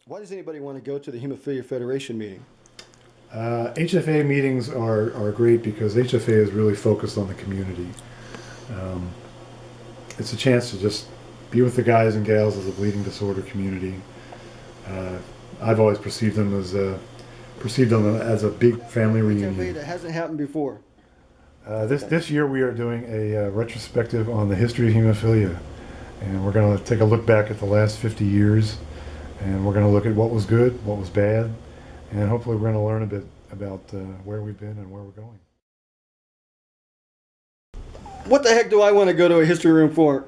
Why does anybody want to go to the Hemophilia Federation meeting? h.f.a. meetings are great because h.f.a. is really focused on the community. It's a chance to just be with the guys and gals of the bleeding disorder community. I've always perceived them as a big family reunion. That hasn't happened before. This year we are doing a retrospective on the history of hemophilia, and we're going to take a look back at the last 50 years, and we're going to look at what was good, what was bad, and hopefully we're going to learn a bit about where we've been and where we're going. What the heck do I want to go to a history room for?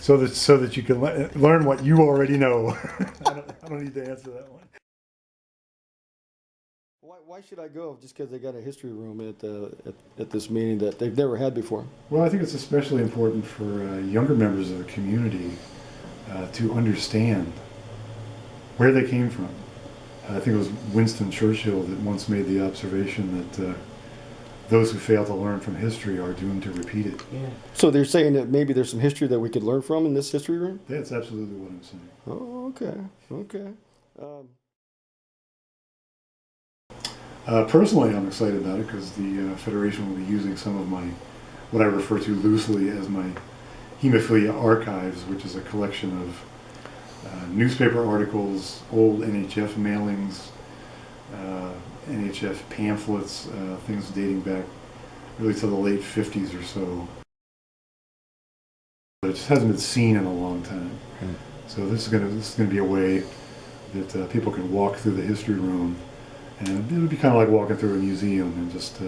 so that you can learn what you already know. I don't need to answer that one. Why should I go just because they got a history room at this meeting that they've never had before? Well, I think it's especially important for younger members of the community to understand where they came from. I think it was Winston Churchill that once made the observation that those who fail to learn from history are doomed to repeat it. Yeah. So they're saying that maybe there's some history that we could learn from in this history room? That's absolutely what I'm saying. Oh, okay. Okay. Personally, I'm excited about it because the Federation will be using some of what I refer to loosely as my Hemophilia archives, which is a collection of newspaper articles, old NHF mailings, NHF pamphlets, things dating back really to the late 50s or so. But it just hasn't been seen in a long time. Mm. So this is going to be a way that people can walk through the history room, and it'll be kind of like walking through a museum and just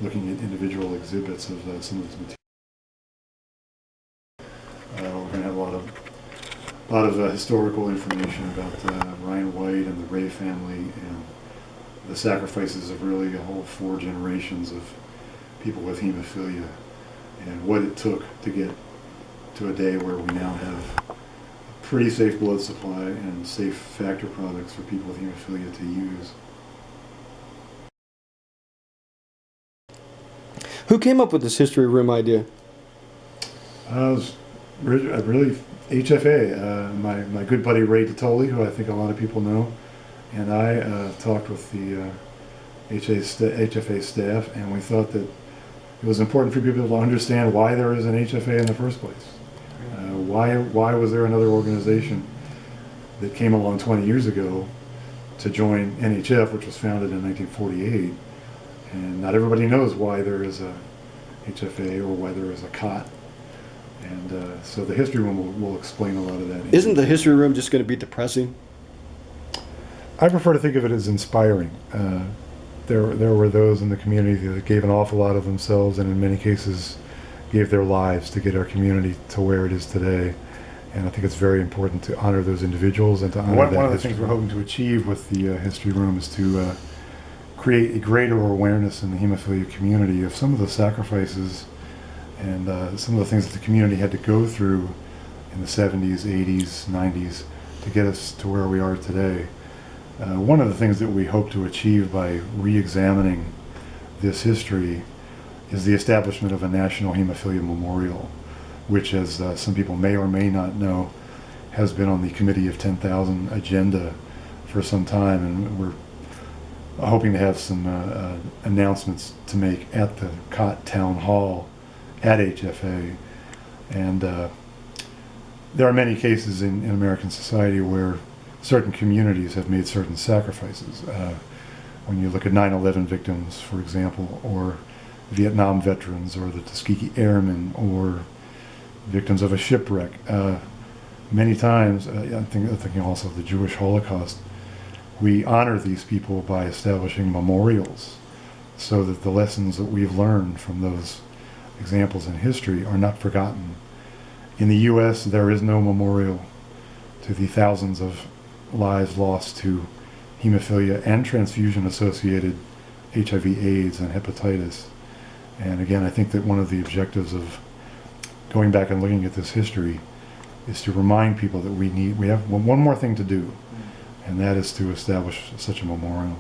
looking at individual exhibits of some of this material. We're going to have a lot of historical information about Ryan White and the Ray family and the sacrifices of really a whole 4 generations of people with hemophilia, and what it took to get to a day where we now have a pretty safe blood supply and safe factor products for people with hemophilia to use. Who came up with this history room idea? It was really h.f.a. My good buddy Ray Totoli, who I think a lot of people know, and I talked with the h.f.a. staff, and we thought that it was important for people to understand why there is an h.f.a. in the first place. Why was there another organization that came along 20 years ago to join NHF, which was founded in 1948, and not everybody knows why there is a h.f.a. or why there is a COT. And so the history room will explain a lot of that. Isn't the history room just going to be depressing? I prefer to think of it as inspiring. There were those in the community that gave an awful lot of themselves, and in many cases gave their lives to get our community to where it is today. And I think it's very important to honor those individuals and to honor that. One of the things we're hoping to achieve with the history room is to create a greater awareness in the hemophilia community of some of the sacrifices and some of the things that the community had to go through in the 70s, 80s, 90s to get us to where we are today. One of the things that we hope to achieve by re-examining this history is the establishment of a National Hemophilia Memorial, which, as some people may or may not know, has been on the Committee of 10,000 agenda for some time, and we're hoping to have some announcements to make at the COT Town Hall at h.f.a. And there are many cases in American society where certain communities have made certain sacrifices. When you look at 9/11 victims, for example, or Vietnam veterans, or the Tuskegee Airmen, or victims of a shipwreck. Many times, I'm thinking also of the Jewish Holocaust, we honor these people by establishing memorials so that the lessons that we've learned from those examples in history are not forgotten. In the U.S., there is no memorial to the thousands of lives lost to hemophilia and transfusion-associated HIV/AIDS and hepatitis. And again, I think that one of the objectives of going back and looking at this history is to remind people that we have one more thing to do, and that is to establish such a memorial.